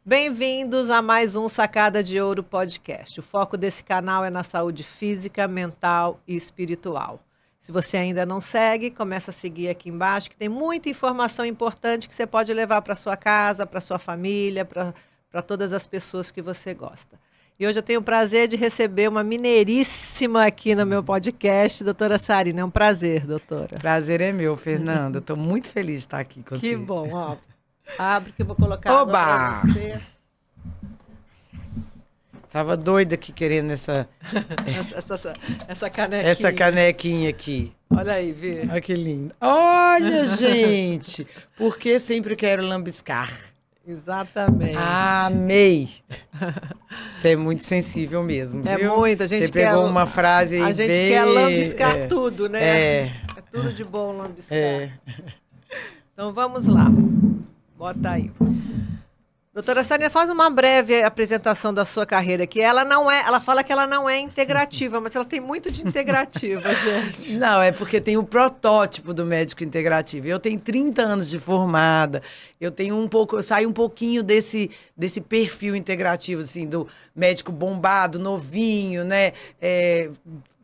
Bem-vindos a mais um Sacada de Ouro podcast. O foco desse canal é na saúde física, mental e espiritual. Se você ainda não segue, começa a seguir aqui embaixo, que tem muita informação importante que você pode levar para sua casa, para sua família, para todas as pessoas que você gosta. E hoje eu tenho o prazer de receber uma mineiríssima aqui no meu podcast, doutora Sarina. É um prazer, doutora. Prazer é meu, Fernanda. Estou muito feliz de estar aqui com você. Que bom, ó. Abre que eu vou colocar água para você. Tava doida aqui querendo essa canequinha. Essa canequinha aqui. Olha aí, Vê. Olha que lindo. Olha, gente. Porque sempre quero lambiscar. Exatamente. Amei. Você é muito sensível mesmo, viu? É muito. A gente Você pegou uma frase aí. A gente quer lambiscar tudo, né? É tudo de bom lambiscar. Então vamos lá. Bota aí. Doutora Sarina, faz uma breve apresentação da sua carreira, que ela fala que ela não é integrativa, mas ela tem muito de integrativa, gente. Não, é porque tem o protótipo do médico integrativo. Eu tenho 30 anos de formada, eu saio um pouquinho desse perfil integrativo, assim, do médico bombado, novinho, né?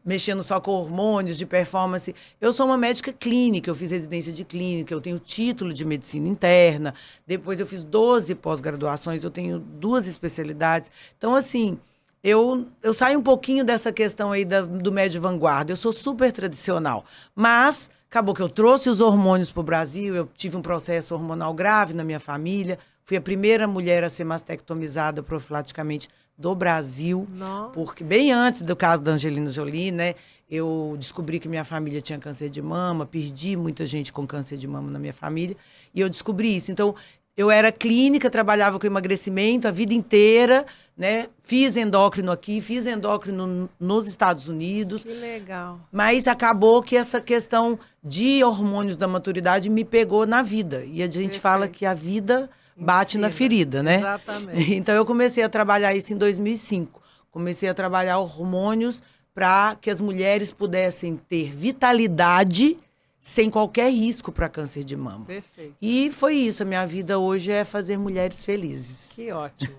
Mexendo só com hormônios de performance. Eu sou uma médica clínica, eu fiz residência de clínica, eu tenho título de medicina interna, depois eu fiz 12 pós-graduações, eu tenho 2 especialidades. Então, assim, eu saio um pouquinho dessa questão aí do médio vanguarda, eu sou super tradicional, mas acabou que eu trouxe os hormônios para o Brasil, eu tive um processo hormonal grave na minha família, fui a primeira mulher a ser mastectomizada profilaticamente do Brasil. Nossa. Porque bem antes do caso da Angelina Jolie, né, eu descobri que minha família tinha câncer de mama, perdi muita gente com câncer de mama na minha família, e eu descobri isso. Então, eu era clínica, trabalhava com emagrecimento a vida inteira, né, fiz endócrino aqui, fiz endócrino nos Estados Unidos. Que legal. Mas acabou que essa questão de hormônios da maturidade me pegou na vida. E a gente fala que a vida bate na ferida, né? Exatamente. Então, eu comecei a trabalhar isso em 2005. Comecei a trabalhar hormônios para que as mulheres pudessem ter vitalidade sem qualquer risco para câncer de mama. Perfeito. E foi isso. A minha vida hoje é fazer mulheres felizes. Que ótimo.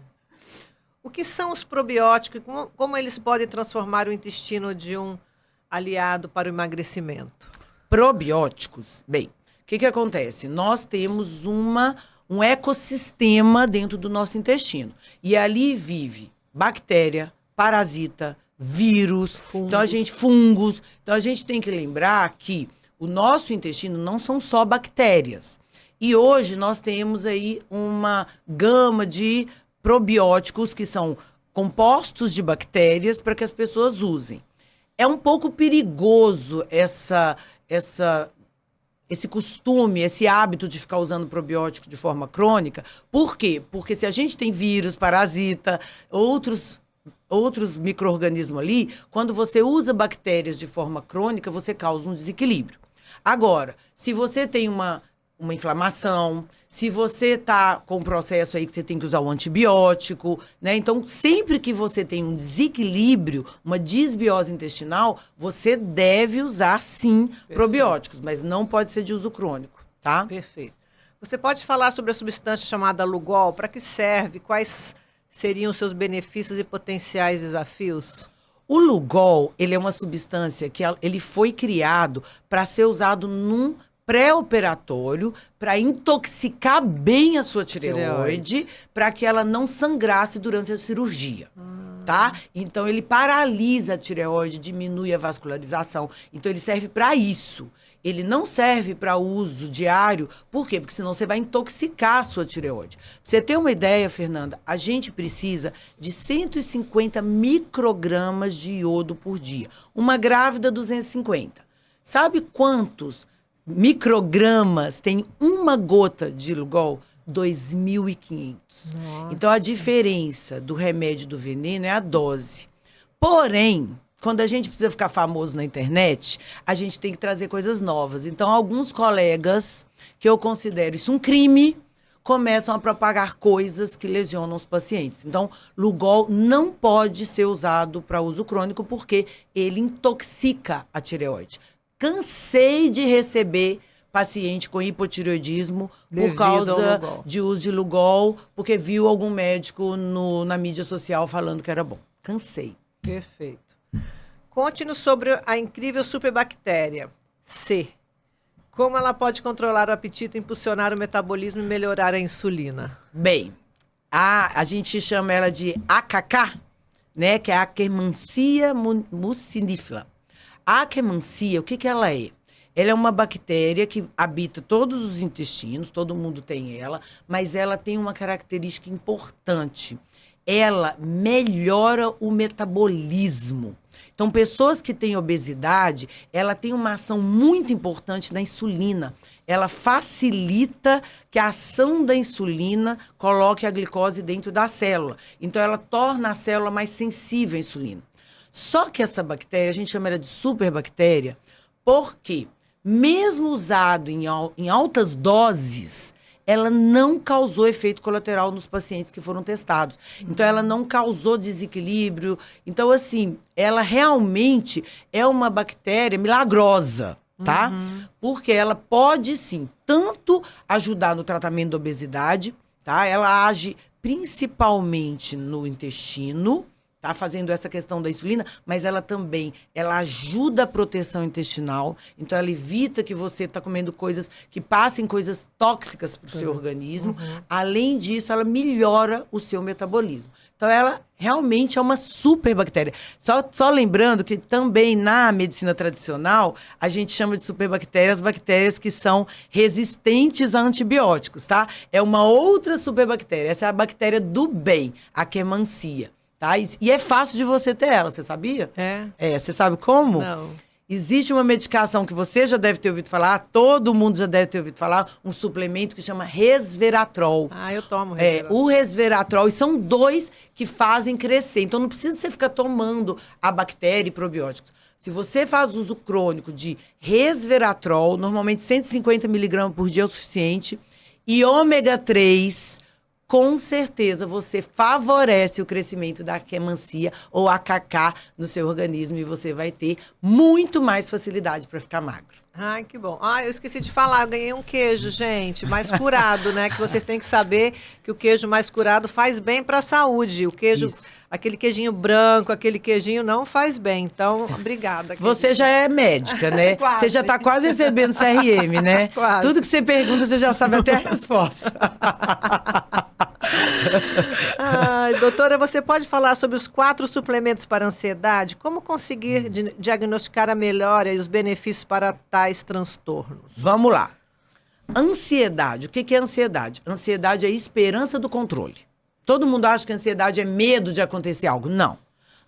O que são os probióticos e como eles podem transformar o intestino de um aliado para o emagrecimento? Probióticos. Bem, o que acontece? Nós temos um ecossistema dentro do nosso intestino. E ali vive bactéria, parasita, vírus, fungos. Então, a gente tem que lembrar que o nosso intestino não são só bactérias. E hoje nós temos aí uma gama de probióticos que são compostos de bactérias para que as pessoas usem. É um pouco perigoso esse costume, esse hábito de ficar usando probiótico de forma crônica. Por quê? Porque se a gente tem vírus, parasita, outros micro-organismos ali, quando você usa bactérias de forma crônica, você causa um desequilíbrio. Agora, se você tem uma inflamação, se você está com um processo aí que você tem que usar um antibiótico, né? Então, sempre que você tem um desequilíbrio, uma disbiose intestinal, você deve usar, sim, probióticos, mas não pode ser de uso crônico, tá? Perfeito. Você pode falar sobre a substância chamada Lugol? Para que serve? Quais seriam os seus benefícios e potenciais desafios? O Lugol, ele é uma substância que ele foi criado para ser usado num pré-operatório para intoxicar bem a sua tireoide, para que ela não sangrasse durante a cirurgia, tá? Então, ele paralisa a tireoide, diminui a vascularização. Então, ele serve para isso. Ele não serve para uso diário. Por quê? Porque senão você vai intoxicar a sua tireoide. Pra você ter uma ideia, Fernanda, a gente precisa de 150 microgramas de iodo por dia. Uma grávida, 250. Sabe quantos microgramas tem uma gota de Lugol? 2.500. Então, a diferença do remédio e do veneno é a dose. Porém, quando a gente precisa ficar famoso na internet, a gente tem que trazer coisas novas. Então, alguns colegas, que eu considero isso um crime, começam a propagar coisas que lesionam os pacientes. Então, Lugol não pode ser usado para uso crônico porque ele intoxica a tireoide. Cansei de receber paciente com hipotireoidismo por Devido causa ao Lugol. de uso de Lugol, porque viu algum médico na mídia social falando que era bom. Cansei. Perfeito. Conte-nos sobre a incrível superbactéria C. Como ela pode controlar o apetite, impulsionar o metabolismo e melhorar a insulina? Bem, a gente chama ela de AKK, né? Que é a Akkermansia mucinifera. A Akkermansia, o que ela é? Ela é uma bactéria que habita todos os intestinos, todo mundo tem ela, mas ela tem uma característica importante. Ela melhora o metabolismo. Então, pessoas que têm obesidade, ela tem uma ação muito importante na insulina. Ela facilita que a ação da insulina coloque a glicose dentro da célula. Então, ela torna a célula mais sensível à insulina. Só que essa bactéria, a gente chama ela de superbactéria, porque mesmo usado em altas doses, ela não causou efeito colateral nos pacientes que foram testados. Então, ela não causou desequilíbrio. Então, assim, ela realmente é uma bactéria milagrosa, tá? Porque ela pode, sim, tanto ajudar no tratamento da obesidade, tá? Ela age principalmente no intestino, tá? Fazendo essa questão da insulina, mas ela ajuda a proteção intestinal, então ela evita que você está comendo coisas que passem coisas tóxicas para o seu organismo. Além disso, ela melhora o seu metabolismo. Então, ela realmente é uma superbactéria. Só lembrando que também na medicina tradicional, a gente chama de superbactérias bactérias que são resistentes a antibióticos, tá? É uma outra superbactéria. Essa é a bactéria do bem, a Akkermansia. Tá? E é fácil de você ter ela, você sabia? Você sabe como? Não. Existe uma medicação que você já deve ter ouvido falar, todo mundo já deve ter ouvido falar, um suplemento que chama resveratrol. Eu tomo resveratrol. O resveratrol, e são 2 que fazem crescer. Então, não precisa você ficar tomando a bactéria e probióticos. Se você faz uso crônico de resveratrol, normalmente 150 miligramas por dia é o suficiente, e ômega 3... com certeza você favorece o crescimento da Akkermansia ou AKK no seu organismo e você vai ter muito mais facilidade para ficar magro. Ai, que bom. Eu esqueci de falar, eu ganhei um queijo, gente, mais curado, né? Que vocês têm que saber que o queijo mais curado faz bem para a saúde. O queijo, aquele queijinho branco, aquele queijinho não faz bem. Então, obrigada. Você já é médica, né? Quase. Você já está quase recebendo CRM, né? Quase. Tudo que você pergunta, você já sabe até a resposta. Doutora, você pode falar sobre os 4 suplementos para ansiedade? Como conseguir diagnosticar a melhora e os benefícios para tais transtornos? Vamos lá. Ansiedade. O que é ansiedade? Ansiedade é a esperança do controle. Todo mundo acha que ansiedade é medo de acontecer algo. Não.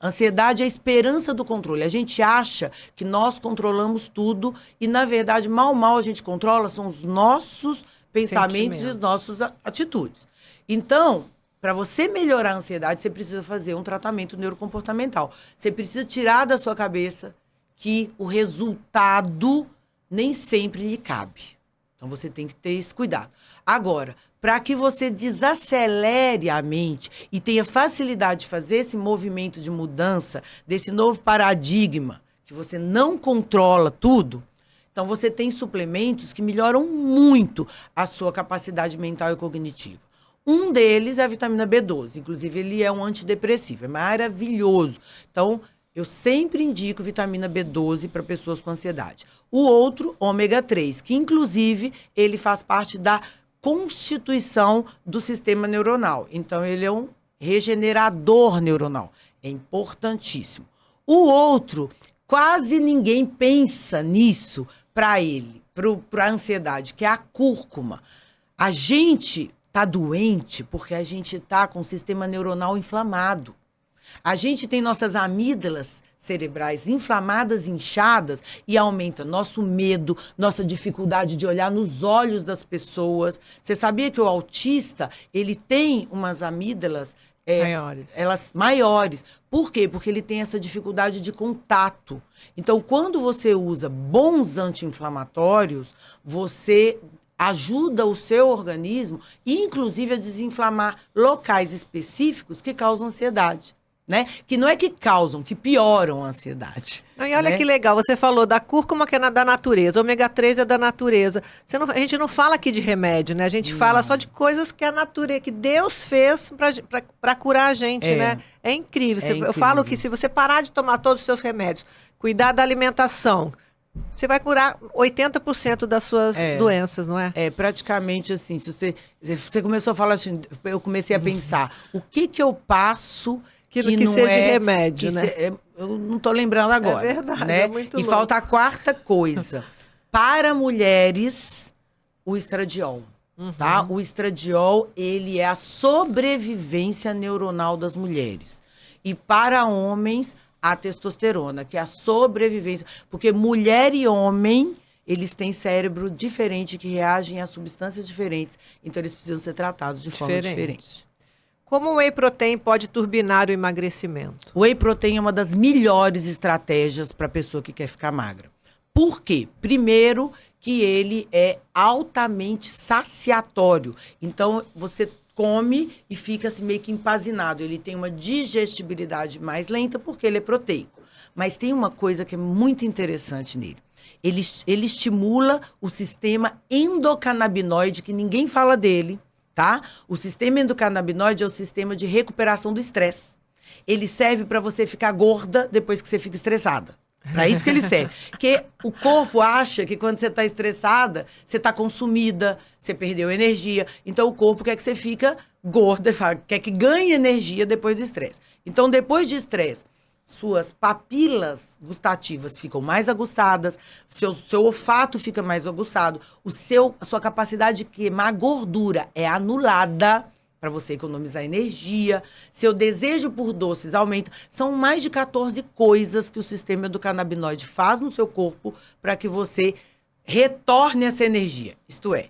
Ansiedade é a esperança do controle. A gente acha que nós controlamos tudo e, na verdade, mal a gente controla são os nossos pensamentos e as nossas atitudes. Então, para você melhorar a ansiedade, você precisa fazer um tratamento neurocomportamental. Você precisa tirar da sua cabeça que o resultado nem sempre lhe cabe. Então, você tem que ter esse cuidado. Agora, para que você desacelere a mente e tenha facilidade de fazer esse movimento de mudança, desse novo paradigma, que você não controla tudo, então você tem suplementos que melhoram muito a sua capacidade mental e cognitiva. Um deles é a vitamina B12, inclusive ele é um antidepressivo, é maravilhoso. Então, eu sempre indico vitamina B12 para pessoas com ansiedade. O outro, ômega 3, que inclusive ele faz parte da constituição do sistema neuronal. Então, ele é um regenerador neuronal. É importantíssimo. O outro, quase ninguém pensa nisso para ele, para a ansiedade, que é a cúrcuma. A gente está doente porque a gente está com o sistema neuronal inflamado. A gente tem nossas amígdalas cerebrais inflamadas, inchadas, e aumenta nosso medo, nossa dificuldade de olhar nos olhos das pessoas. Você sabia que o autista, ele tem umas amígdalas maiores. Por quê? Porque ele tem essa dificuldade de contato. Então, quando você usa bons anti-inflamatórios, você ajuda o seu organismo, inclusive, a desinflamar locais específicos que causam ansiedade. né? Que não é que causam, que pioram a ansiedade. Não, e olha né? que legal, você falou da cúrcuma que é da natureza, ômega 3 é da natureza. A gente não fala aqui de remédio, né? A gente fala só de coisas que a natureza, que Deus fez para curar a gente, né? É incrível. Eu falo que se você parar de tomar todos os seus remédios, cuidar da alimentação, você vai curar 80% das suas doenças, não é? É praticamente assim, se você começou a falar assim, eu comecei a pensar, o que eu passo que não seja remédio, né? Eu não estou lembrando agora. É verdade, né? é muito louco. Falta a quarta coisa. Para mulheres, o estradiol. Tá? O estradiol, ele é a sobrevivência neuronal das mulheres. E para homens, a testosterona, que é a sobrevivência. Porque mulher e homem, eles têm cérebro diferente, que reagem a substâncias diferentes. Então, eles precisam ser tratados de forma diferente. Como o whey protein pode turbinar o emagrecimento? O whey protein é uma das melhores estratégias para a pessoa que quer ficar magra. Por quê? Primeiro, que ele é altamente saciatório. Então, você come e fica assim, meio que empazinado. Ele tem uma digestibilidade mais lenta porque ele é proteico. Mas tem uma coisa que é muito interessante nele. Ele estimula o sistema endocannabinoide, que ninguém fala dele. Tá? O sistema endocannabinoide é o sistema de recuperação do estresse. Ele serve para você ficar gorda depois que você fica estressada. Para isso que ele serve. Porque o corpo acha que quando você está estressada, você está consumida, você perdeu energia. Então o corpo quer que você fica gorda, quer que ganhe energia depois do estresse. Então depois de estresse, suas papilas gustativas ficam mais aguçadas, seu olfato fica mais aguçado, a sua capacidade de queimar gordura é anulada para você economizar energia, seu desejo por doces aumenta. São mais de 14 coisas que o sistema endocannabinoide faz no seu corpo para que você retorne essa energia, isto é,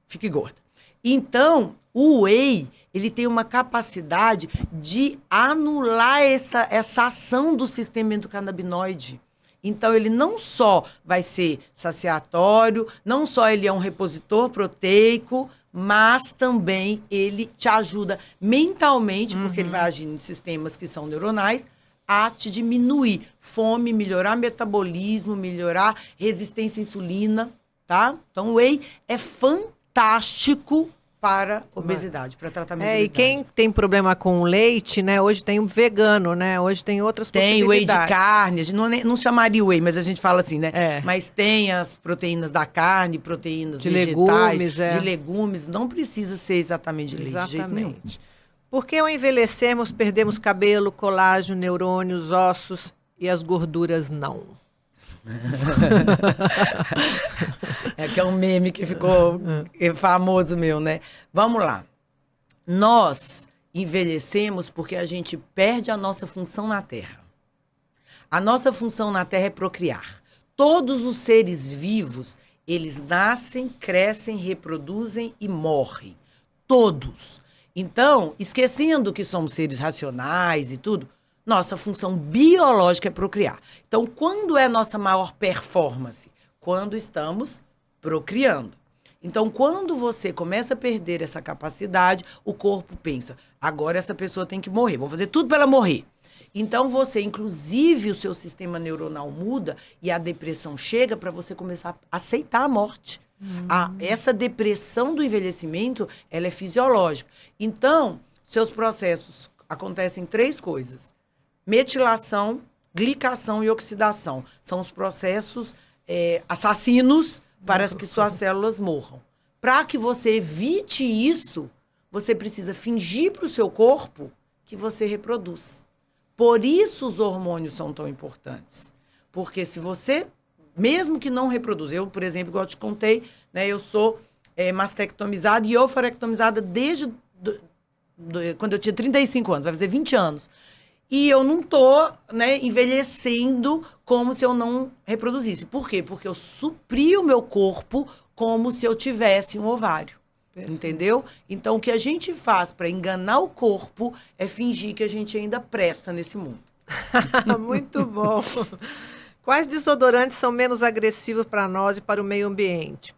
fique gorda. Então, o whey, ele tem uma capacidade de anular essa ação do sistema endocannabinoide. Então, ele não só vai ser saciatório, não só ele é um repositor proteico, mas também ele te ajuda mentalmente, porque ele vai agir em sistemas que são neuronais, a te diminuir fome, melhorar metabolismo, melhorar resistência à insulina, tá? Então, o whey é fantástico para obesidade, para tratamento de obesidade. E quem tem problema com leite, né? Hoje tem o vegano, né? Hoje tem outras possibilidades. Tem whey de carne, a gente não chamaria whey, mas a gente fala assim, né? Mas tem as proteínas da carne, proteínas de vegetais, de legumes. Não precisa ser exatamente de leite, de jeito nenhum. Por que ao envelhecermos perdemos cabelo, colágeno, neurônios, ossos e as gorduras não? Que é um meme que ficou famoso meu, né? Vamos lá. Nós envelhecemos porque a gente perde a nossa função na Terra. A nossa função na Terra é procriar. Todos os seres vivos, eles nascem, crescem, reproduzem e morrem. Todos. Então, esquecendo que somos seres racionais e tudo, nossa função biológica é procriar. Então, quando é nossa maior performance? Quando estamos procriando. Então, quando você começa a perder essa capacidade, o corpo pensa, agora essa pessoa tem que morrer, vou fazer tudo para ela morrer. Então, você, inclusive, o seu sistema neuronal muda e a depressão chega para você começar a aceitar a morte. Essa depressão do envelhecimento, ela é fisiológica. Então, seus processos acontecem 3 coisas. Metilação, glicação e oxidação. São os processos assassinos para que suas células morram. Para que você evite isso, você precisa fingir para o seu corpo que você reproduz. Por isso os hormônios são tão importantes. Porque se você, mesmo que não reproduz, eu, por exemplo, igual eu te contei, né, eu sou mastectomizada e ovarectomizada desde quando eu tinha 35 anos, vai fazer 20 anos. E eu não tô, né, envelhecendo como se eu não reproduzisse. Por quê? Porque eu supri o meu corpo como se eu tivesse um ovário. Perfeito. Entendeu? Então, o que a gente faz para enganar o corpo é fingir que a gente ainda presta nesse mundo. Muito bom. Quais desodorantes são menos agressivos para nós e para o meio ambiente?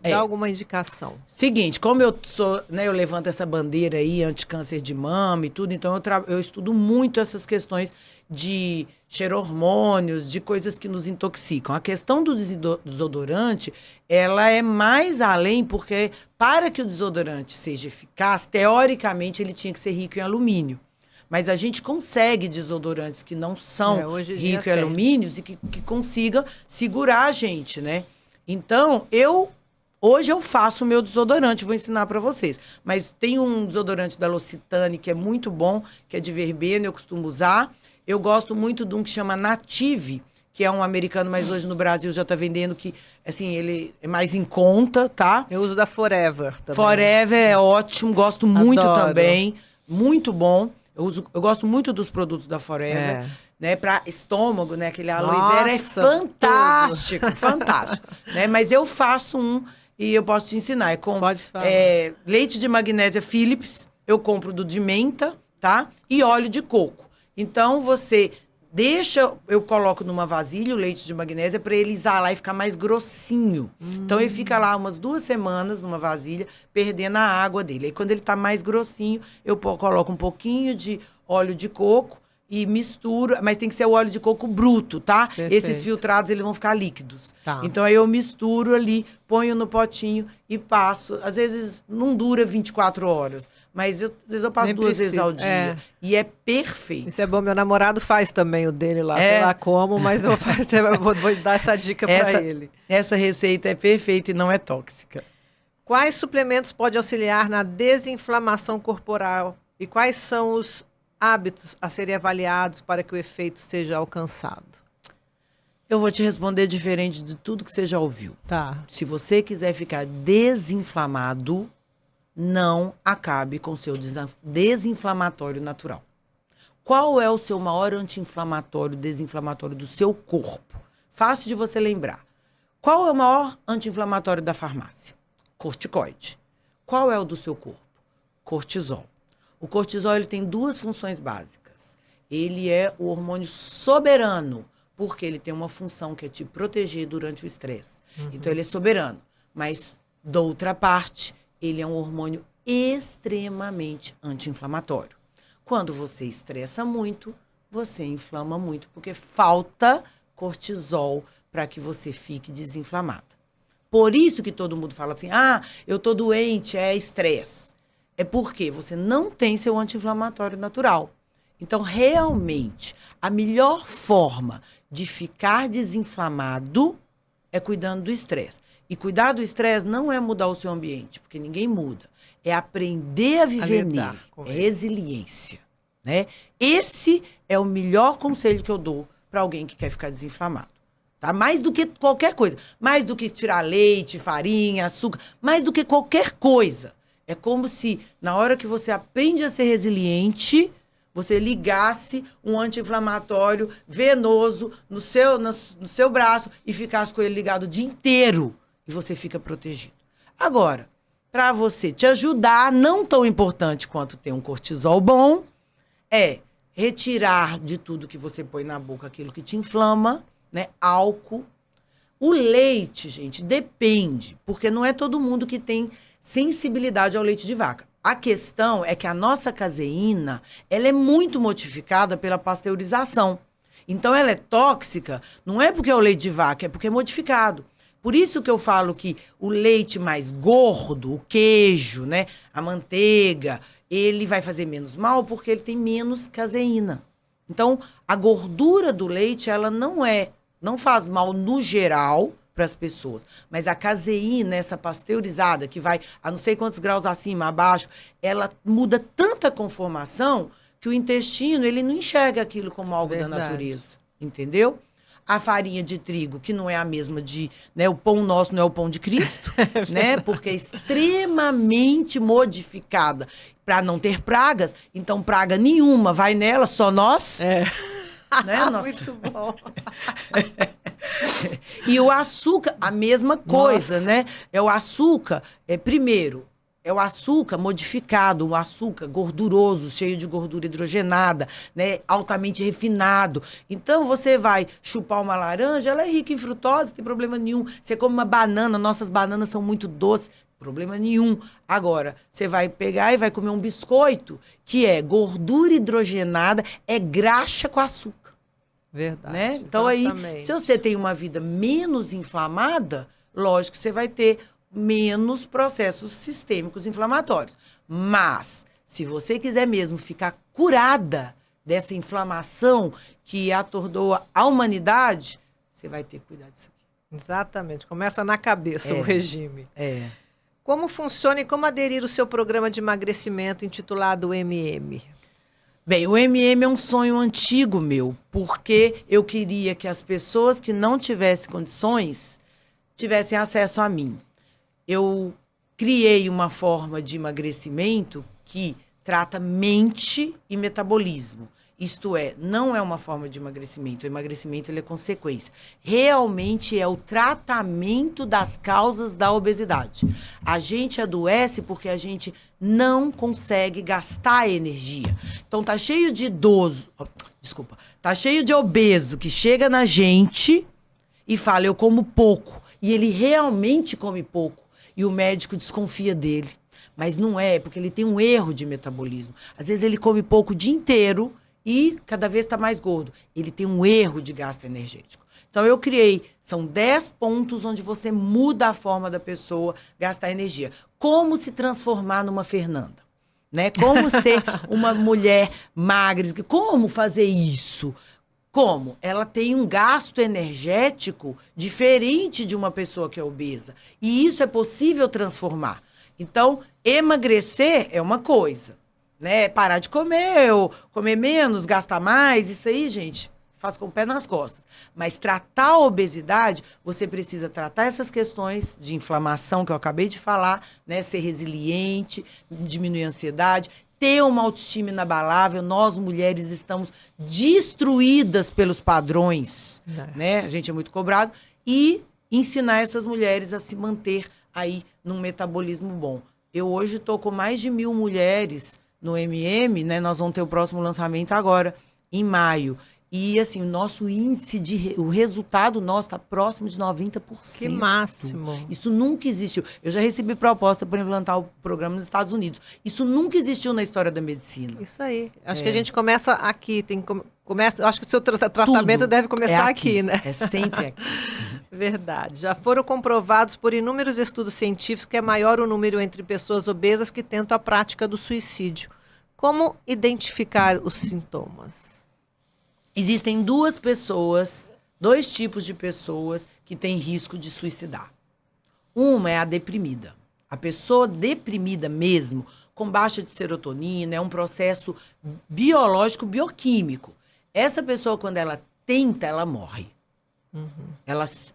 Dá alguma indicação. Seguinte, como eu sou, né, eu levanto essa bandeira aí, anti-câncer de mama e tudo, então eu estudo muito essas questões de cheirormônios, de coisas que nos intoxicam. A questão do desodorante, ela é mais além, porque para que o desodorante seja eficaz, teoricamente ele tinha que ser rico em alumínio. Mas a gente consegue desodorantes que não são ricos em alumínios e que consigam segurar a gente, né? Então, hoje eu faço o meu desodorante, vou ensinar para vocês. Mas tem um desodorante da L'Occitane que é muito bom, que é de verbena, eu costumo usar. Eu gosto muito de um que chama Native, que é um americano, mas hoje no Brasil já tá vendendo, que, assim, ele é mais em conta, tá? Eu uso da Forever também. Forever é ótimo, gosto muito também. Muito bom. Eu gosto muito dos produtos da Forever. Né, para estômago, né? Aquele aloe vera é fantástico, fantástico. Né? Mas eu faço um e eu posso te ensinar. É com leite de magnésia Philips, eu compro do de menta, tá? E óleo de coco. Então, você deixa, eu coloco numa vasilha o leite de magnésia para ele exalar e ficar mais grossinho. Então, ele fica lá umas 2 semanas numa vasilha, perdendo a água dele. Aí, quando ele tá mais grossinho, eu coloco um pouquinho de óleo de coco e misturo, mas tem que ser o óleo de coco bruto, tá? Perfeito. Esses filtrados, eles vão ficar líquidos. Tá. Então, aí eu misturo ali, ponho no potinho e passo. Às vezes, não dura 24 horas, mas às vezes eu passo Nem 2 vezes ao dia. E é perfeito. Isso é bom, meu namorado faz também o dele lá, sei lá como, mas eu vou dar essa dica para ele. Essa receita é perfeita e não é tóxica. Quais suplementos podem auxiliar na desinflamação corporal e quais são os hábitos a serem avaliados para que o efeito seja alcançado? Eu vou te responder diferente de tudo que você já ouviu. Tá. Se você quiser ficar desinflamado, não acabe com o seu desinflamatório natural. Qual é o seu maior anti-inflamatório, desinflamatório do seu corpo? Fácil de você lembrar. Qual é o maior anti-inflamatório da farmácia? Corticoide. Qual é o do seu corpo? Cortisol. O cortisol, ele tem 2 funções básicas. Ele é o hormônio soberano, porque ele tem uma função que é te proteger durante o estresse. Então, ele é soberano. Mas, da outra parte, ele é um hormônio extremamente anti-inflamatório. Quando você estressa muito, você inflama muito, porque falta cortisol para que você fique desinflamada. Por isso que todo mundo fala assim, eu tô doente, é estresse. É porque você não tem seu anti-inflamatório natural. Então, realmente, a melhor forma de ficar desinflamado é cuidando do estresse. E cuidar do estresse não é mudar o seu ambiente, porque ninguém muda. É aprender a viver nele. É resiliência. Né? Esse é o melhor conselho que eu dou para alguém que quer ficar desinflamado. Tá? Mais do que qualquer coisa. Mais do que tirar leite, farinha, açúcar. Mais do que qualquer coisa. É como se, na hora que você aprende a ser resiliente, você ligasse um anti-inflamatório venoso no seu braço e ficasse com ele ligado o dia inteiro. E você fica protegido. Agora, para você te ajudar, não tão importante quanto ter um cortisol bom, é retirar de tudo que você põe na boca aquilo que te inflama, né? Álcool. O leite, gente, depende, porque não é todo mundo que tem sensibilidade ao leite de vaca. A questão é que a nossa caseína, ela é muito modificada pela pasteurização. Então, ela é tóxica, não é porque é o leite de vaca, é porque é modificado. Por isso que eu falo que o leite mais gordo, o queijo, né, a manteiga, ele vai fazer menos mal porque ele tem menos caseína. Então, a gordura do leite, ela não faz mal no geral para as pessoas. Mas a caseína, essa pasteurizada, que vai a não sei quantos graus acima, abaixo, ela muda tanta conformação que o intestino, ele não enxerga aquilo como algo da natureza. Entendeu? A farinha de trigo, que não é a mesma né, o pão nosso não é o pão de Cristo, né? Porque é extremamente modificada para não ter pragas. Então, praga nenhuma vai nela, só nós. Né? Muito bom. E o açúcar, a mesma coisa, né? O açúcar, primeiro, é o açúcar modificado, o açúcar gorduroso, cheio de gordura hidrogenada, né, altamente refinado. Então, você vai chupar uma laranja, ela é rica em frutose, não tem problema nenhum. Você come uma banana, nossas bananas são muito doces, problema nenhum. Agora, você vai pegar e vai comer um biscoito, que é gordura hidrogenada, é graxa com açúcar. Verdade. Né? Então, exatamente. aí, se você tem uma vida menos inflamada, lógico que você vai ter menos processos sistêmicos inflamatórios. Mas, se você quiser mesmo ficar curada dessa inflamação que atordoa a humanidade, você vai ter que cuidar disso aqui. Exatamente. Começa na cabeça o regime. Como funciona e como aderir ao seu programa de emagrecimento intitulado MM? Bem, o MM é um sonho antigo meu, porque eu queria que as pessoas que não tivessem condições tivessem acesso a mim. Eu criei uma forma de emagrecimento que trata mente e metabolismo. Isto é, não é uma forma de emagrecimento. O emagrecimento ele é consequência. Realmente é o tratamento das causas da obesidade. A gente adoece porque a gente não consegue gastar energia. Então, tá cheio de idoso... Desculpa. Tá cheio de obeso que chega na gente e fala, eu como pouco. E ele realmente come pouco. E o médico desconfia dele. Mas não é, porque ele tem um erro de metabolismo. Às vezes ele come pouco o dia inteiro e cada vez está mais gordo. Ele tem um erro de gasto energético. Então, eu criei, são 10 pontos onde você muda a forma da pessoa gastar energia. Como se transformar numa Fernanda, né? Como ser uma mulher magra. Como fazer isso? Como? Ela tem um gasto energético diferente de uma pessoa que é obesa. E isso é possível transformar. Então, emagrecer é uma coisa, né? Parar de comer, ou comer menos, gastar mais, isso aí, gente, faz com o pé nas costas. Mas tratar a obesidade, você precisa tratar essas questões de inflamação que eu acabei de falar, né? Ser resiliente, diminuir a ansiedade, ter uma autoestima inabalável. Nós, mulheres, estamos destruídas pelos padrões, né? A gente é muito cobrado. E ensinar essas mulheres a se manter aí num metabolismo bom. Eu hoje estou com mais de 1.000 mulheres no MM, né? Nós vamos ter o próximo lançamento agora, em maio. E, assim, o nosso índice o resultado nosso está próximo de 90%. Que máximo. Isso nunca existiu. Eu já recebi proposta para implantar o programa nos Estados Unidos. Isso nunca existiu na história da medicina. Isso aí. Acho que a gente começa aqui. Acho que o seu tratamento deve começar aqui, né? É sempre aqui. Verdade. Já foram comprovados por inúmeros estudos científicos que é maior o número entre pessoas obesas que tentam a prática do suicídio. Como identificar os sintomas? Existem dois tipos de pessoas que têm risco de suicidar. Uma é a deprimida. A pessoa deprimida mesmo, com baixa de serotonina, é um processo biológico, bioquímico. Essa pessoa, quando ela tenta, ela morre.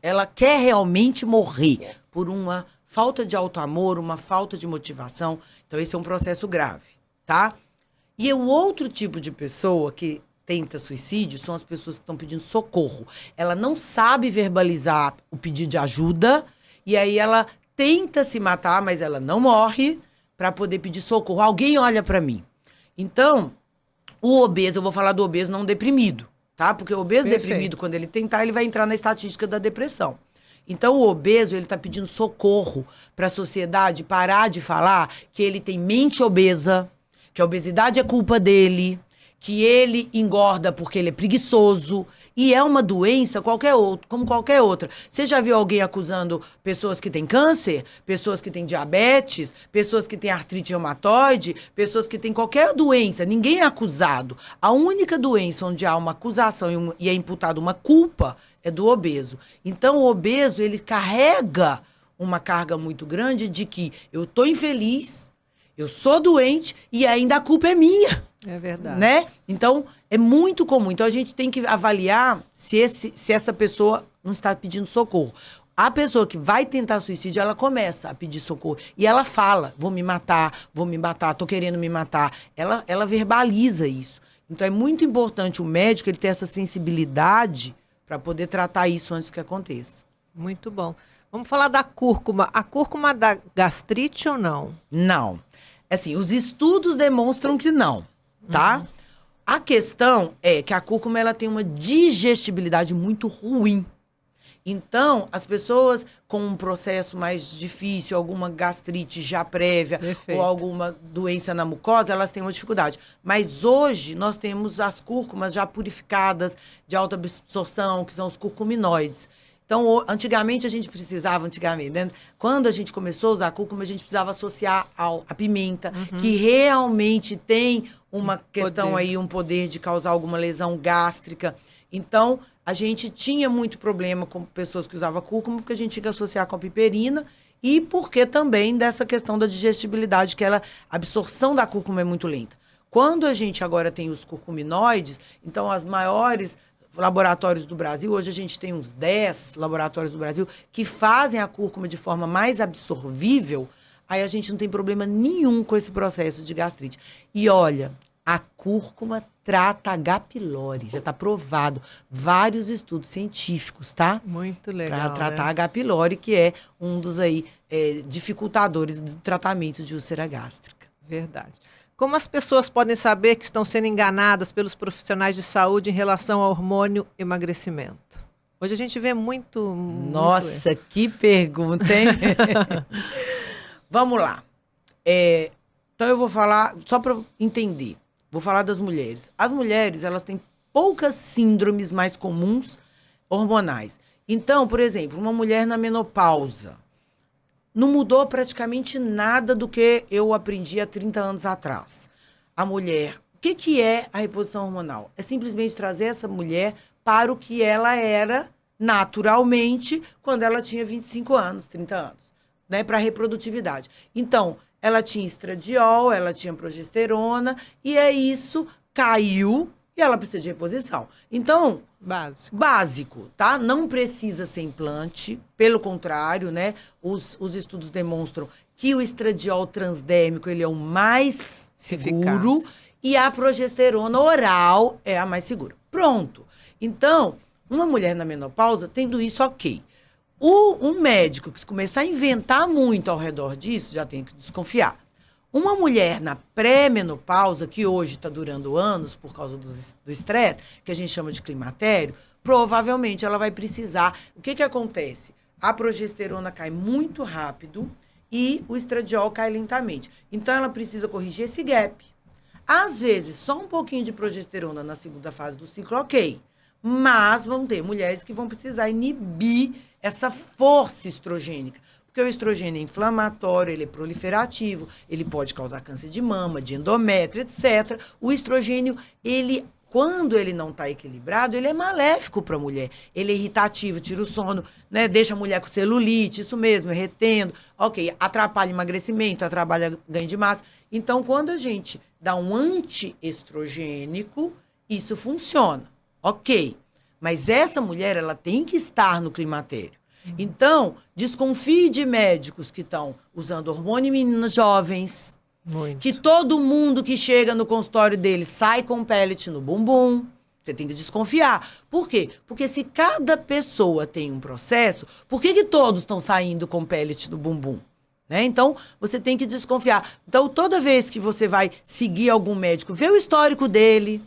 Ela quer realmente morrer por uma falta de autoamor, uma falta de motivação. Então, esse é um processo grave, tá? E o outro tipo de pessoa que tenta suicídio são as pessoas que estão pedindo socorro. Ela não sabe verbalizar o pedido de ajuda e aí ela tenta se matar, mas ela não morre para poder pedir socorro. Alguém olha para mim. Então, o obeso, eu vou falar do obeso não deprimido, tá? Porque o obeso deprimido, quando ele tentar, ele vai entrar na estatística da depressão. Então, o obeso, ele tá pedindo socorro para a sociedade parar de falar que ele tem mente obesa, que a obesidade é culpa dele, que ele engorda porque ele é preguiçoso. E é uma doença como qualquer outra. Você já viu alguém acusando pessoas que têm câncer, pessoas que têm diabetes, pessoas que têm artrite reumatoide, pessoas que têm qualquer doença? Ninguém é acusado. A única doença onde há uma acusação e é imputada uma culpa é do obeso. Então, o obeso, ele carrega uma carga muito grande de que eu tô infeliz, eu sou doente e ainda a culpa é minha. É verdade. Né? Então, é muito comum. Então, a gente tem que avaliar se essa pessoa não está pedindo socorro. A pessoa que vai tentar suicídio, ela começa a pedir socorro. E ela fala, vou me matar, tô querendo me matar. Ela verbaliza isso. Então, é muito importante o médico ele ter essa sensibilidade para poder tratar isso antes que aconteça. Muito bom. Vamos falar da cúrcuma. A cúrcuma dá gastrite ou não? Não. Assim, os estudos demonstram que não, tá? A questão é que a cúrcuma ela tem uma digestibilidade muito ruim. Então, as pessoas com um processo mais difícil, alguma gastrite já prévia, Perfeito. ou alguma doença na mucosa, elas têm uma dificuldade. Mas hoje nós temos as cúrcumas já purificadas, de alta absorção, que são os curcuminoides. Então, antigamente a gente precisava, né? Quando a gente começou a usar a cúrcuma, a gente precisava associar à pimenta, que realmente tem uma questão Poder. aí, um poder de causar alguma lesão gástrica. Então, a gente tinha muito problema com pessoas que usavam cúrcuma, porque a gente tinha que associar com a piperina e porque também dessa questão da digestibilidade, que a absorção da cúrcuma é muito lenta. Quando a gente agora tem os curcuminoides, então as maiores laboratórios do Brasil, hoje a gente tem uns 10 laboratórios do Brasil que fazem a cúrcuma de forma mais absorvível, aí a gente não tem problema nenhum com esse processo de gastrite. E olha, a cúrcuma trata H. pylori, já está provado. Vários estudos científicos, tá? Muito legal. Para tratar né? H. pylori, que é um dos aí dificultadores do tratamento de úlcera gástrica. Verdade. Como as pessoas podem saber que estão sendo enganadas pelos profissionais de saúde em relação ao hormônio emagrecimento? Hoje a gente vê muito. Nossa, que pergunta, hein? Vamos lá. Então eu vou falar, só para entender, vou falar das mulheres. As mulheres, elas têm poucas síndromes mais comuns hormonais. Então, por exemplo, uma mulher na menopausa, não mudou praticamente nada do que eu aprendi há 30 anos atrás. A mulher, o que é a reposição hormonal? É simplesmente trazer essa mulher para o que ela era naturalmente quando ela tinha 25 anos, 30 anos, né, para a reprodutividade. Então, ela tinha estradiol, ela tinha progesterona, e isso caiu e ela precisa de reposição. Então, básico, tá? Não precisa ser implante, pelo contrário, né? Os estudos demonstram que o estradiol transdérmico, ele é o mais seguro e a progesterona oral é a mais segura. Pronto. Então, uma mulher na menopausa, tendo isso, ok. Um médico que começar a inventar muito ao redor disso, já tem que desconfiar. Uma mulher na pré-menopausa, que hoje está durando anos por causa do estresse, que a gente chama de climatério, provavelmente ela vai precisar. O que acontece? A progesterona cai muito rápido e o estradiol cai lentamente. Então, ela precisa corrigir esse gap. Às vezes, só um pouquinho de progesterona na segunda fase do ciclo, ok. Mas vão ter mulheres que vão precisar inibir essa força estrogênica. Porque o estrogênio é inflamatório, ele é proliferativo, ele pode causar câncer de mama, de endométrio, etc. O estrogênio, quando ele não está equilibrado, ele é maléfico para a mulher. Ele é irritativo, tira o sono, né? Deixa a mulher com celulite, isso mesmo, retendo. Ok, atrapalha emagrecimento, atrapalha ganho de massa. Então, quando a gente dá um antiestrogênico, isso funciona. Ok, mas essa mulher, ela tem que estar no climatério. Então, desconfie de médicos que estão usando hormônio em meninas jovens. Muito. Que todo mundo que chega no consultório dele sai com pellet no bumbum. Você tem que desconfiar. Por quê? Porque se cada pessoa tem um processo, por que todos estão saindo com pellet no bumbum? Né? Então, você tem que desconfiar. Então, toda vez que você vai seguir algum médico, vê o histórico dele.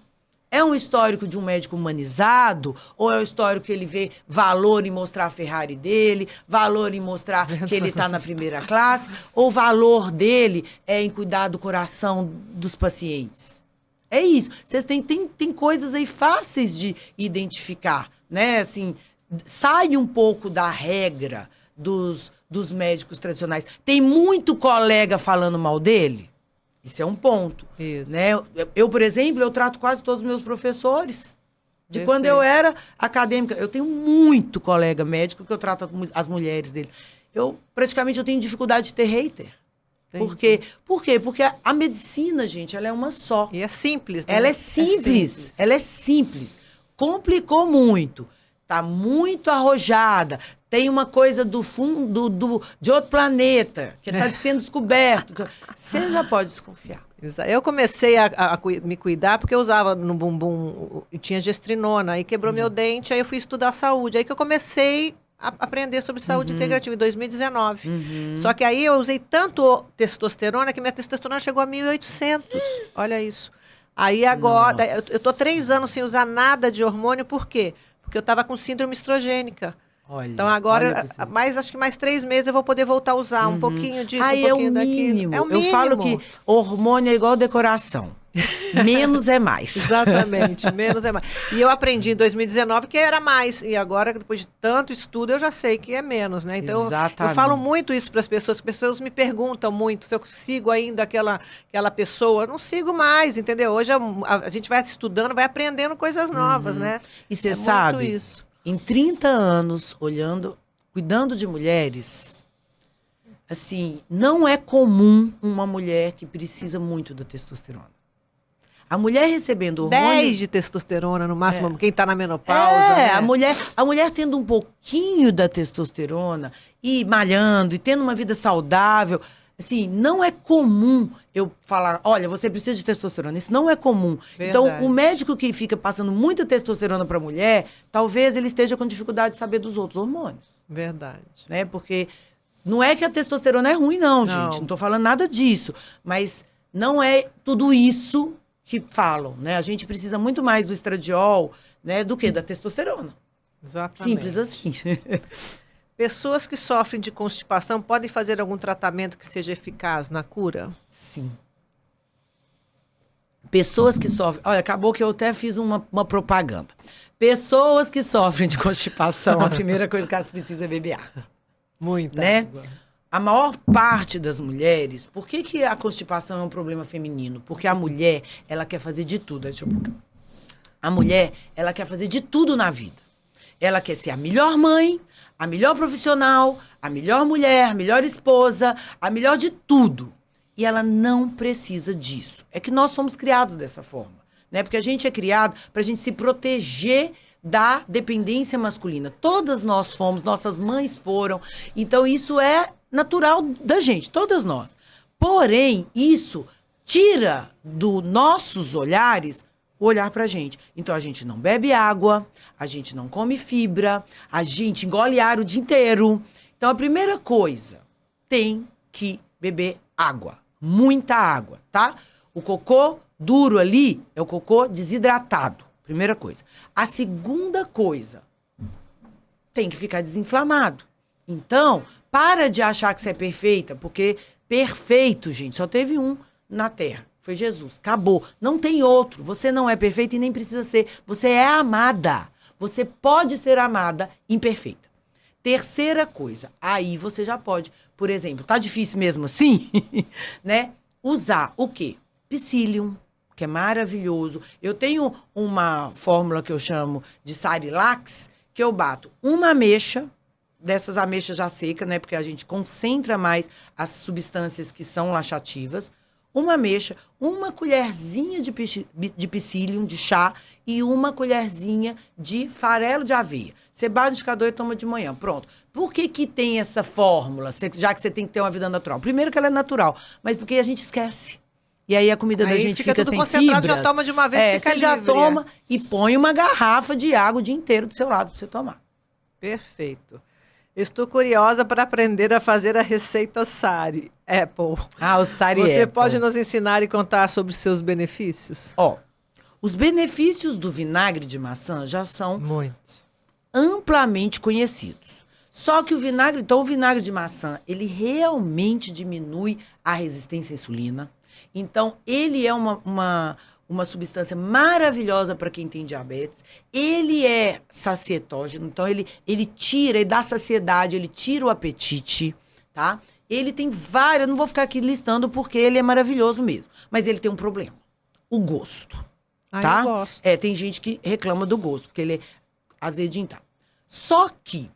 É um histórico de um médico humanizado? Ou é um histórico que ele vê valor em mostrar a Ferrari dele, valor em mostrar que ele está na primeira classe? Ou o valor dele é em cuidar do coração dos pacientes? É isso. Vocês tem coisas aí fáceis de identificar, né? Assim, sai um pouco da regra dos médicos tradicionais. Tem muito colega falando mal dele? Isso é um ponto. Isso. Né? Eu, por exemplo, eu trato quase todos os meus professores. De Perfeito. Quando eu era acadêmica. Eu tenho muito colega médico que eu trato as mulheres dele. Praticamente, eu tenho dificuldade de ter hater. Por quê? Porque a medicina, gente, ela é uma só. E é simples, né? Ela é simples. Ela é simples. Complicou muito. Tá muito arrojada. Tem uma coisa do fundo de outro planeta que está sendo descoberto. Você já pode desconfiar. Eu comecei a me cuidar porque eu usava no bumbum e tinha gestrinona. Aí quebrou meu dente, aí eu fui estudar saúde. Aí que eu comecei aprender sobre saúde integrativa, em 2019. Só que aí eu usei tanto testosterona que minha testosterona chegou a 1.800. Olha isso. Aí agora, eu tô 3 anos sem usar nada de hormônio, por quê? Porque eu tava com síndrome estrogênica. Olha, Então agora, acho que mais 3 meses eu vou poder voltar a usar um pouquinho disso, um pouquinho daquilo. É o mínimo. Eu falo que hormônio é igual decoração. Menos é mais. Exatamente, menos é mais. E eu aprendi em 2019 que era mais. E agora, depois de tanto estudo, eu já sei que é menos, né? Então, eu falo muito isso para as pessoas me perguntam muito se eu sigo ainda aquela pessoa. Eu não sigo mais, entendeu? Hoje a gente vai estudando, vai aprendendo coisas novas, né? E você sabe, muito isso. Em 30 anos, cuidando de mulheres, assim, não é comum uma mulher que precisa muito da testosterona. A mulher recebendo hormônio... 10 de testosterona, no máximo, quem está na menopausa. Né? A mulher tendo um pouquinho da testosterona e malhando e tendo uma vida saudável, assim, não é comum eu falar, olha, você precisa de testosterona. Isso não é comum. Verdade. Então, o médico que fica passando muita testosterona para a mulher, talvez ele esteja com dificuldade de saber dos outros hormônios. Verdade. Né? Porque não é que a testosterona é ruim, não, gente. Não estou falando nada disso. Mas não é tudo isso que falam, né? A gente precisa muito mais do estradiol, né, do que da testosterona. Exatamente. Simples assim. Pessoas que sofrem de constipação podem fazer algum tratamento que seja eficaz na cura? Sim. Pessoas que sofrem... Olha, acabou que eu até fiz uma propaganda. Pessoas que sofrem de constipação, a primeira coisa que elas precisam é beber água. Muita água. A maior parte das mulheres... Por que a constipação é um problema feminino? Porque a mulher, ela quer fazer de tudo. A mulher, ela quer fazer de tudo na vida. Ela quer ser a melhor mãe, a melhor profissional, a melhor mulher, a melhor esposa, a melhor de tudo. E ela não precisa disso. É que nós somos criados dessa forma, né? Porque a gente é criado para a gente se proteger da dependência masculina. Todas nós fomos, nossas mães foram. Então, isso é natural da gente, todas nós. Porém, isso tira dos nossos olhares o olhar pra gente. Então, a gente não bebe água, a gente não come fibra, a gente engole ar o dia inteiro. Então, a primeira coisa, tem que beber água. Muita água, tá? O cocô duro ali é o cocô desidratado. Primeira coisa. A segunda coisa, tem que ficar desinflamado. Então, para de achar que você é perfeita, porque perfeito, gente, só teve um na Terra. Foi Jesus. Acabou. Não tem outro. Você não é perfeita e nem precisa ser. Você é amada. Você pode ser amada imperfeita. Terceira coisa, aí você já pode, por exemplo, tá difícil mesmo assim, né? Usar o quê? Psyllium, que é maravilhoso. Eu tenho uma fórmula que eu chamo de Sarilax, que eu bato uma ameixa, dessas ameixas já secas, né? Porque a gente concentra mais as substâncias que são laxativas. Uma ameixa, uma colherzinha de psyllium, de chá, e uma colherzinha de farelo de aveia. Você bate no liquidificador e toma de manhã. Pronto. Por que tem essa fórmula, já que você tem que ter uma vida natural? Primeiro que ela é natural, mas porque a gente esquece. E aí a comida da gente fica sem fibras. Já toma de uma vez, fica você livre, já toma e põe uma garrafa de água o dia inteiro do seu lado para você tomar. Perfeito. Estou curiosa para aprender a fazer a receita Sari Apple. O Sari Você Apple. pode nos ensinar e contar sobre os seus benefícios? Os benefícios do vinagre de maçã já são muito amplamente conhecidos. Só que o vinagre de maçã, ele realmente diminui a resistência à insulina. Então, ele é uma substância maravilhosa para quem tem diabetes. Ele é sacietógeno, então ele tira, ele dá saciedade, ele tira o apetite, tá? Ele tem várias, não vou ficar aqui listando porque ele é maravilhoso mesmo. Mas ele tem um problema, o gosto, tá? Eu gosto. Tem gente que reclama do gosto, porque ele é azedinho, tá? Só que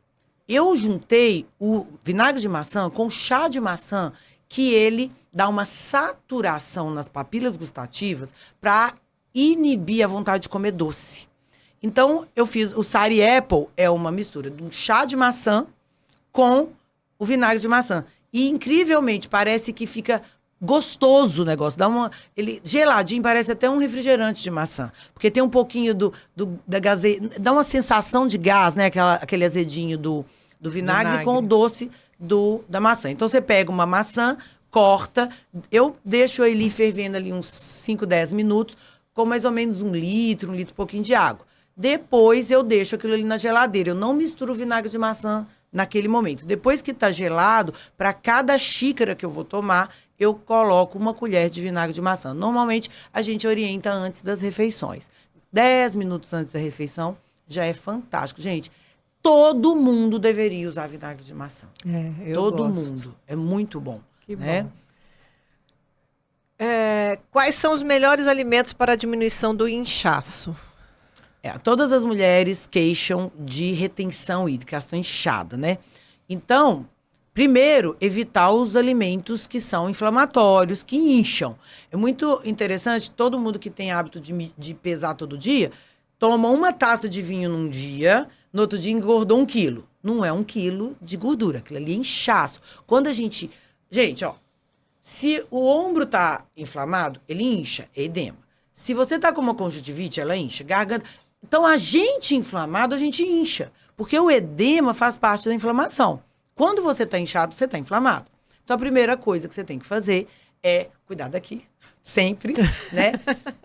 eu juntei o vinagre de maçã com chá de maçã, que ele dá uma saturação nas papilas gustativas para inibir a vontade de comer doce. Então, eu fiz o Sari Apple, é uma mistura de um chá de maçã com o vinagre de maçã. E, incrivelmente, parece que fica gostoso o negócio. Ele geladinho, parece até um refrigerante de maçã. Porque tem um pouquinho da gás, dá uma sensação de gás, né? Aquele azedinho do vinagre com o doce da maçã. Então, você pega uma maçã, corta, eu deixo ele fervendo ali uns 5, 10 minutos, com mais ou menos 1 litro e pouquinho de água. Depois, eu deixo aquilo ali na geladeira. Eu não misturo o vinagre de maçã naquele momento. Depois que tá gelado, para cada xícara que eu vou tomar, eu coloco 1 colher de vinagre de maçã. Normalmente, a gente orienta antes das refeições. 10 minutos antes da refeição, já é fantástico. Gente, todo mundo deveria usar vinagre de maçã. Todo mundo. É muito bom. Que bom. Quais são os melhores alimentos para a diminuição do inchaço? Todas as mulheres queixam de retenção hídrica, elas estão inchadas, né? Então, primeiro, evitar os alimentos que são inflamatórios, que incham. É muito interessante, todo mundo que tem hábito de pesar todo dia, toma 1 taça de vinho num dia, no outro dia engordou 1 quilo. Não é 1 quilo de gordura, aquilo ali é inchaço. Quando a gente... Gente, ó, se o ombro tá inflamado, ele incha, é edema. Se você tá com uma conjuntivite, ela incha, garganta... Então, a gente inflamado, a gente incha. Porque o edema faz parte da inflamação. Quando você tá inchado, você tá inflamado. Então, a primeira coisa que você tem que fazer é cuidar daqui, sempre, né?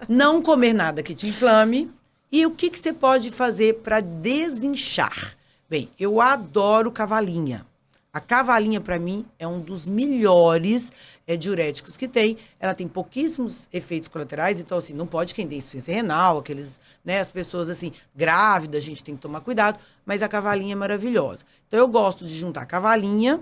Não comer nada que te inflame. E o que você pode fazer para desinchar? Bem, eu adoro cavalinha. A cavalinha, para mim, é um dos melhores diuréticos que tem. Ela tem pouquíssimos efeitos colaterais, então, assim, não pode quem tem insuficiência renal, aqueles, né, as pessoas, assim, grávidas, a gente tem que tomar cuidado, mas a cavalinha é maravilhosa. Então, eu gosto de juntar cavalinha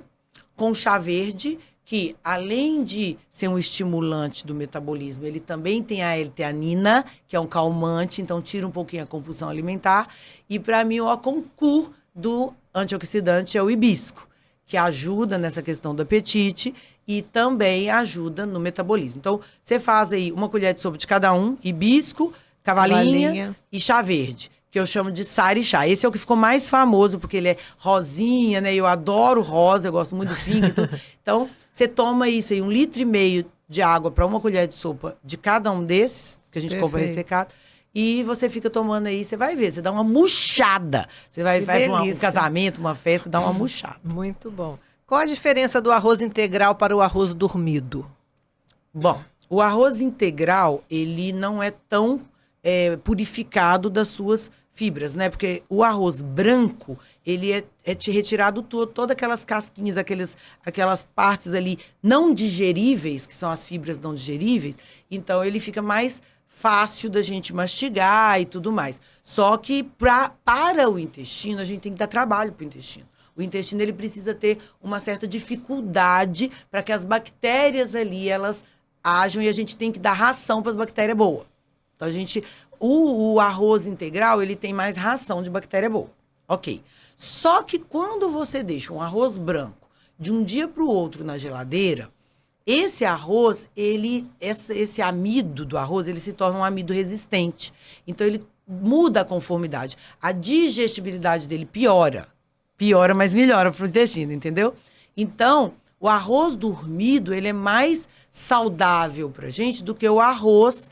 com chá verde, que, além de ser um estimulante do metabolismo, ele também tem a L-teanina, que é um calmante, então tira um pouquinho a compulsão alimentar. E, para mim, o concurso do antioxidante é o hibisco, que ajuda nessa questão do apetite e também ajuda no metabolismo. Então, você faz aí 1 colher de sopa de cada um, hibisco, cavalinha e chá verde, que eu chamo de sari chá. Esse é o que ficou mais famoso, porque ele é rosinha, né? Eu adoro rosa, eu gosto muito do pink. Então, você toma isso aí, 1,5 litro de água para 1 colher de sopa de cada um desses, que a gente compra ressecado. E você fica tomando aí, você vai ver, você dá uma murchada. Você vai para um casamento, uma festa, dá uma murchada. Muito bom. Qual a diferença do arroz integral para o arroz dormido? Bom, o arroz integral, ele não é tão purificado das suas fibras, né? Porque o arroz branco, ele é retirado todas aquelas casquinhas, aquelas partes ali não digeríveis, que são as fibras não digeríveis. Então, ele fica mais fácil da gente mastigar e tudo mais. Só que para o intestino, a gente tem que dar trabalho para o intestino. O intestino, ele precisa ter uma certa dificuldade para que as bactérias ali, elas ajam, e a gente tem que dar ração para as bactérias boas. Então, o arroz integral, ele tem mais ração de bactéria boa. Ok. Só que quando você deixa um arroz branco de um dia para o outro na geladeira, esse arroz, esse amido do arroz, ele se torna um amido resistente. Então, ele muda a conformidade. A digestibilidade dele piora. Piora, mas melhora para o intestino, entendeu? Então, o arroz dormido, ele é mais saudável para a gente do que o arroz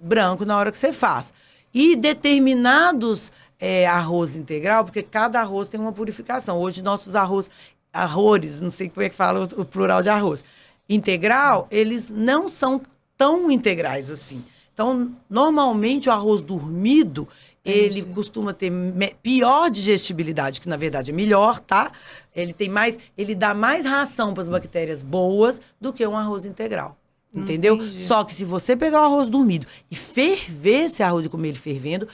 branco na hora que você faz. E determinados arroz integral, porque cada arroz tem uma purificação. Hoje, nossos arrores, não sei como é que fala o plural de arroz, integral, eles não são tão integrais assim. Então, normalmente, o arroz dormido, ele costuma ter pior digestibilidade, que na verdade é melhor, tá? Ele dá mais ração para as bactérias boas do que um arroz integral. Entendeu? Entendi. Só que se você pegar o arroz dormido e ferver esse arroz e comer ele fervendo,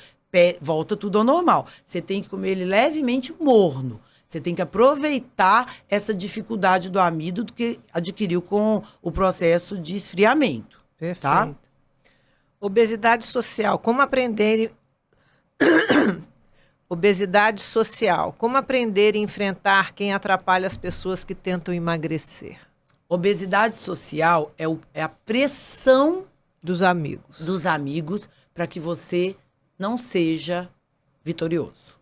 volta tudo ao normal. Você tem que comer ele levemente morno. Você tem que aproveitar essa dificuldade do amido que adquiriu com o processo de esfriamento. Perfeito. Tá? Obesidade social. Como aprender... Obesidade social. Como aprender e enfrentar quem atrapalha as pessoas que tentam emagrecer? Obesidade social é a pressão dos amigos para que você não seja vitorioso.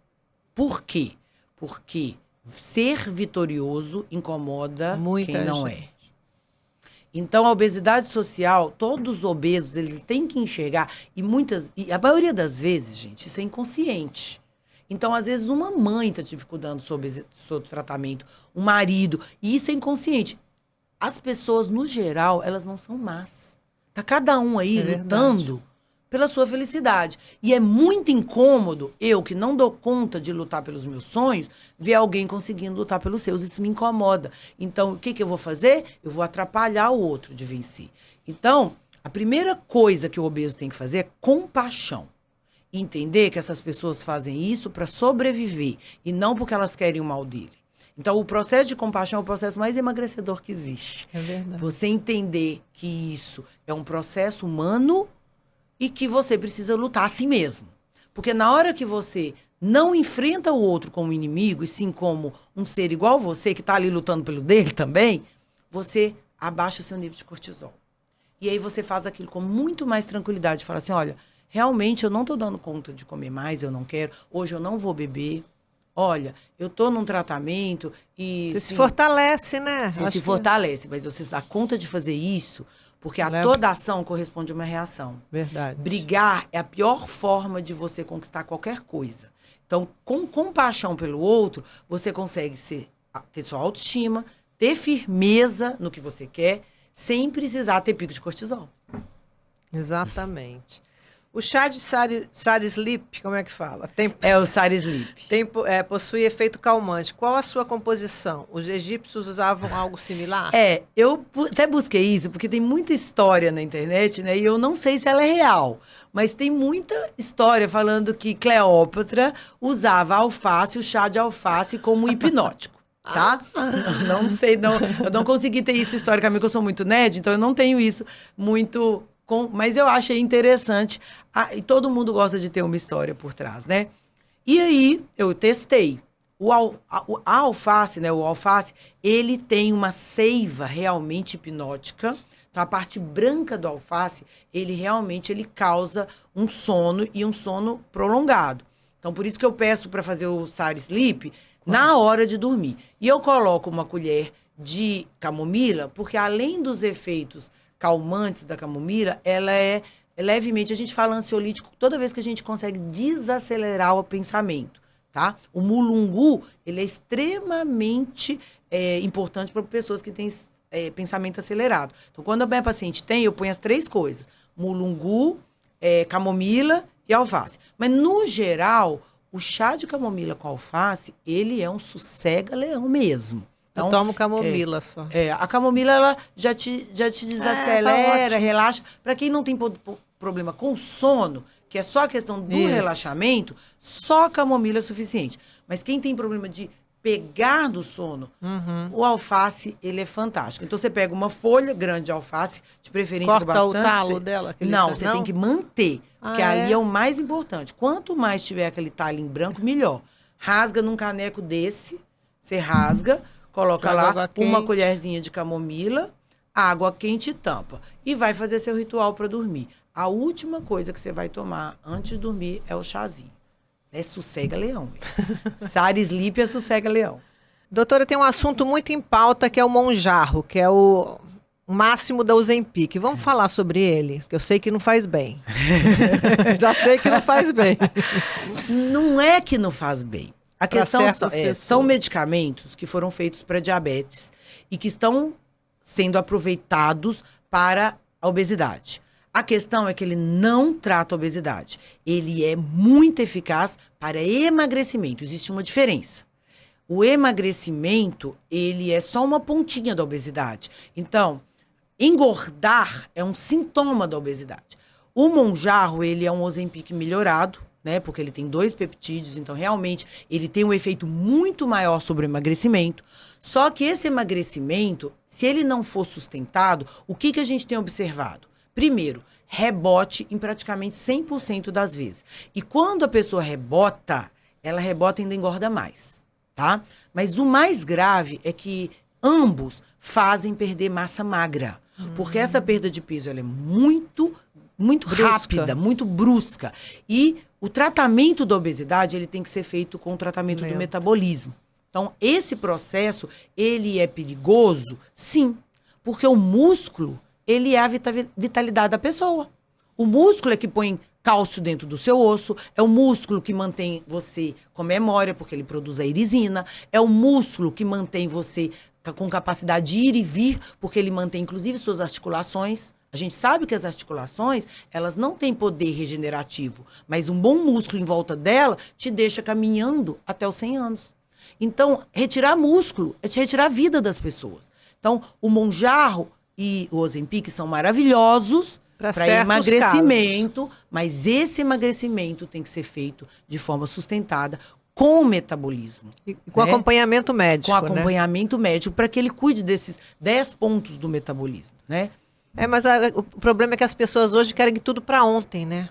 Por quê? Porque ser vitorioso incomoda quem não é. Então, a obesidade social, todos os obesos, eles têm que enxergar, e a maioria das vezes, gente, isso é inconsciente. Então, às vezes, uma mãe está dificultando sobre o tratamento, um marido, e isso é inconsciente. As pessoas, no geral, elas não são más. Tá cada um aí lutando pela sua felicidade. E é muito incômodo, eu que não dou conta de lutar pelos meus sonhos, ver alguém conseguindo lutar pelos seus. Isso me incomoda. Então, o que eu vou fazer? Eu vou atrapalhar o outro de vencer. Então, a primeira coisa que o obeso tem que fazer é compaixão. Entender que essas pessoas fazem isso para sobreviver e não porque elas querem o mal dele. Então, o processo de compaixão é o processo mais emagrecedor que existe. É verdade. Você entender que isso é um processo humano e que você precisa lutar a si mesmo. Porque na hora que você não enfrenta o outro como inimigo, e sim como um ser igual a você, que está ali lutando pelo dele também, você abaixa o seu nível de cortisol. E aí você faz aquilo com muito mais tranquilidade. Fala assim, olha, realmente eu não estou dando conta de comer mais, eu não quero. Hoje eu não vou beber. Olha, eu estou num tratamento e... Você se fortalece, né? Você se fortalece, mas você se dá conta de fazer isso, porque toda ação corresponde a uma reação. Verdade. Brigar é a pior forma de você conquistar qualquer coisa. Então, com compaixão pelo outro, você consegue ter sua autoestima, ter firmeza no que você quer, sem precisar ter pico de cortisol. Exatamente. O chá de Sarisleep, como é que fala? É o Sarisleep. Possui efeito calmante. Qual a sua composição? Os egípcios usavam algo similar? Eu até busquei isso, porque tem muita história na internet, né? E eu não sei se ela é real. Mas tem muita história falando que Cleópatra usava alface, o chá de alface, como hipnótico. Tá? Não sei, não. Eu não consegui ter isso historicamente, porque eu sou muito nerd, então eu não tenho isso muito... Mas eu achei interessante, e todo mundo gosta de ter uma história por trás, né? E aí, eu testei. A alface, né? O alface, ele tem uma seiva realmente hipnótica. Então, a parte branca do alface, ele causa um sono e um sono prolongado. Então, por isso que eu peço para fazer o Sarisleep na hora de dormir. E eu coloco uma colher de camomila, porque além dos efeitos calmantes da camomila, ela é levemente, a gente fala ansiolítico toda vez que a gente consegue desacelerar o pensamento, tá? O mulungu, ele é extremamente importante para pessoas que têm pensamento acelerado. Então, quando a minha paciente tem, eu ponho as 3 coisas: mulungu, camomila e alface. Mas, no geral, o chá de camomila com alface, ele é um sossega-leão mesmo. Então, eu tomo camomila só. A camomila, ela já te desacelera, relaxa. Para quem não tem problema com sono, que é só a questão do relaxamento, só a camomila é suficiente. Mas quem tem problema de pegar do sono, o alface, ele é fantástico. Então, você pega uma folha grande de alface, de preferência com bastante... Corta o talo dela? Não, você tem que manter, porque ali é o mais importante. Quanto mais tiver aquele talho em branco, melhor. Rasga num caneco desse, você rasga... Coloca lá uma colherzinha de camomila, água quente e tampa. E vai fazer seu ritual para dormir. A última coisa que você vai tomar antes de dormir é o chazinho. É sossega-leão. Sarisleep é sossega-leão. Doutora, tem um assunto muito em pauta que é o monjarro, que é o máximo da Ozempic. Vamos falar sobre ele, que eu sei que não faz bem. Já sei que não faz bem. Não é que não faz bem. A questão são medicamentos que foram feitos para diabetes e que estão sendo aproveitados para a obesidade. A questão é que ele não trata a obesidade. Ele é muito eficaz para emagrecimento. Existe uma diferença. O emagrecimento, ele é só uma pontinha da obesidade. Então, engordar é um sintoma da obesidade. O monjarro, ele é um Ozempic melhorado, né? Porque ele tem 2 peptídeos, então realmente ele tem um efeito muito maior sobre o emagrecimento. Só que esse emagrecimento, se ele não for sustentado, o que a gente tem observado? Primeiro, rebote em praticamente 100% das vezes. E quando a pessoa rebota, ela rebota e ainda engorda mais, tá? Mas o mais grave é que ambos fazem perder massa magra. Porque essa perda de peso, ela é muito rápida, muito brusca. E o tratamento da obesidade, ele tem que ser feito com o tratamento do metabolismo. Então, esse processo, ele é perigoso? Sim. Porque o músculo, ele é a vitalidade da pessoa. O músculo é que põe cálcio dentro do seu osso, é o músculo que mantém você com memória, porque ele produz a irisina, é o músculo que mantém você com capacidade de ir e vir, porque ele mantém, inclusive, suas articulações. A gente sabe que as articulações, elas não têm poder regenerativo, mas um bom músculo em volta dela te deixa caminhando até os 100 anos. Então, retirar músculo é te retirar a vida das pessoas. Então, o Monjarro e o Ozempic são maravilhosos para emagrecimento, mas esse emagrecimento tem que ser feito de forma sustentada, com o metabolismo. E com acompanhamento médico, com acompanhamento médico, para que ele cuide desses 10 pontos do metabolismo, né? Mas o problema é que as pessoas hoje querem tudo para ontem, né?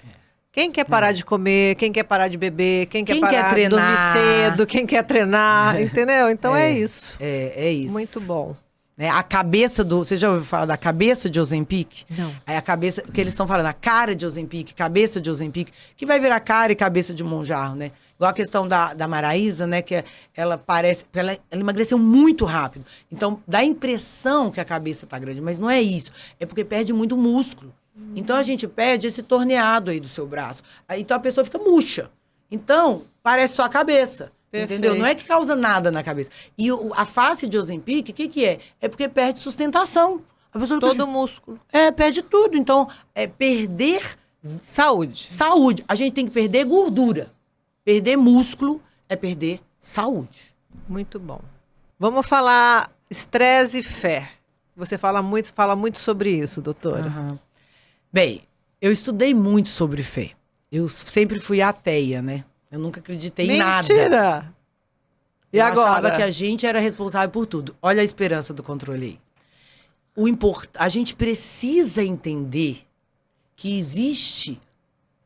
Quem quer parar de comer, quem quer parar de beber, quem quer parar de dormir cedo, quem quer treinar, entendeu? Então é isso. É isso. Muito bom. A cabeça do... Você já ouviu falar da cabeça de Ozempic? Não. Aí a cabeça... que eles estão falando, a cara de Ozempic, cabeça de Ozempic, que vai virar cara e cabeça de Monjarro, né? Igual a questão da Maraísa, né? Que ela parece... Ela emagreceu muito rápido. Então, dá a impressão que a cabeça tá grande, mas não é isso. É porque perde muito músculo. Então, a gente perde esse torneado aí do seu braço. Então, a pessoa fica murcha. Então, parece só a cabeça. Perfeito. Entendeu? Não é que causa nada na cabeça. E a face de Ozempic, o que é? É porque perde sustentação. A pessoa todo o músculo. Perde tudo. Então, é perder... Saúde. Saúde. A gente tem que perder gordura. Perder músculo é perder saúde. Muito bom. Vamos falar estresse e fé. Você fala muito sobre isso, doutora. Uhum. Bem, eu estudei muito sobre fé. Eu sempre fui ateia, né? Eu nunca acreditei em nada. Mentira! E eu agora? achava que a gente era responsável por tudo. Olha a esperança do controle aí. A gente precisa entender que existe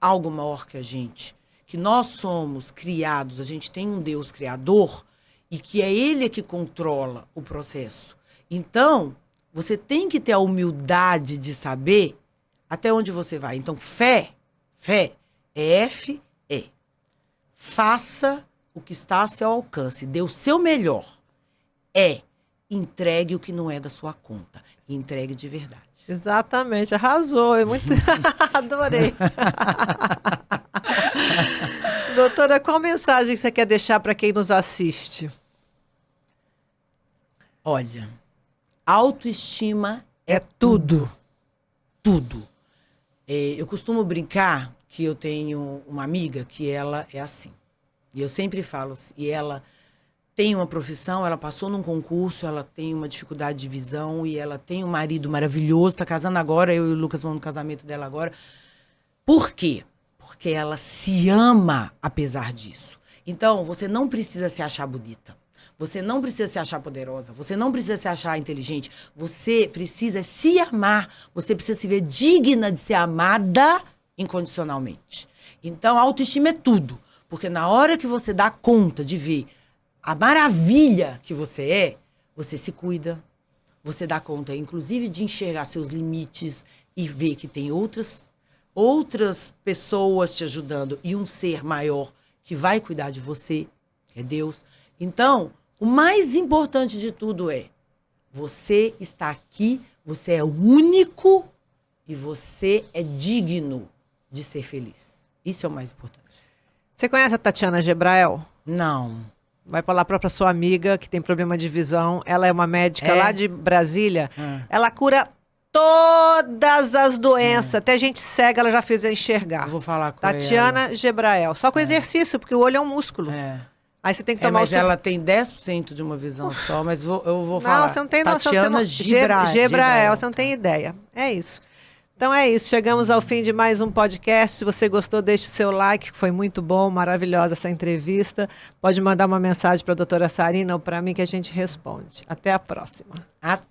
algo maior que a gente. Que nós somos criados, a gente tem um Deus criador e que é Ele que controla o processo. Então, você tem que ter a humildade de saber até onde você vai. Então, fé é F-E. Faça o que está a seu alcance. Dê o seu melhor. Entregue o que não é da sua conta. E entregue de verdade. Exatamente. Arrasou. É muito... Adorei. Doutora, qual mensagem você quer deixar para quem nos assiste? Olha, autoestima é tudo. Tudo. Eu costumo brincar que eu tenho uma amiga que ela é assim. E eu sempre falo assim, e ela tem uma profissão, ela passou num concurso, ela tem uma dificuldade de visão e ela tem um marido maravilhoso, está casando agora, eu e o Lucas vamos no casamento dela agora. Por quê? Porque ela se ama apesar disso. Então, você não precisa se achar bonita. Você não precisa se achar poderosa. Você não precisa se achar inteligente. Você precisa se amar. Você precisa se ver digna de ser amada incondicionalmente. Então, a autoestima é tudo. Porque na hora que você dá conta de ver a maravilha que você se cuida. Você dá conta, inclusive, de enxergar seus limites e ver que tem outras pessoas te ajudando e um ser maior que vai cuidar de você, que é Deus. Então, o mais importante de tudo é você está aqui, você é único e você é digno de ser feliz. Isso é o mais importante. Você conhece a Tatiana Gebrael? Não. Vai falar para sua amiga que tem problema de visão. Ela é uma médica lá de Brasília. Ela cura todas as doenças. Até gente cega ela já fez eu enxergar. Eu vou falar com Tatiana Gebrael. Só com exercício, porque o olho é um músculo. Aí você tem que tomar mas ela tem 10% de uma visão só, mas eu vou falar. Não, você não tem noção. Tatiana Gebrael, você não tem ideia. É isso. Então é isso, chegamos ao fim de mais um podcast. Se você gostou, deixe o seu like, que foi muito bom, maravilhosa essa entrevista. Pode mandar uma mensagem para a doutora Sarina ou para mim que a gente responde. Até a próxima. Até.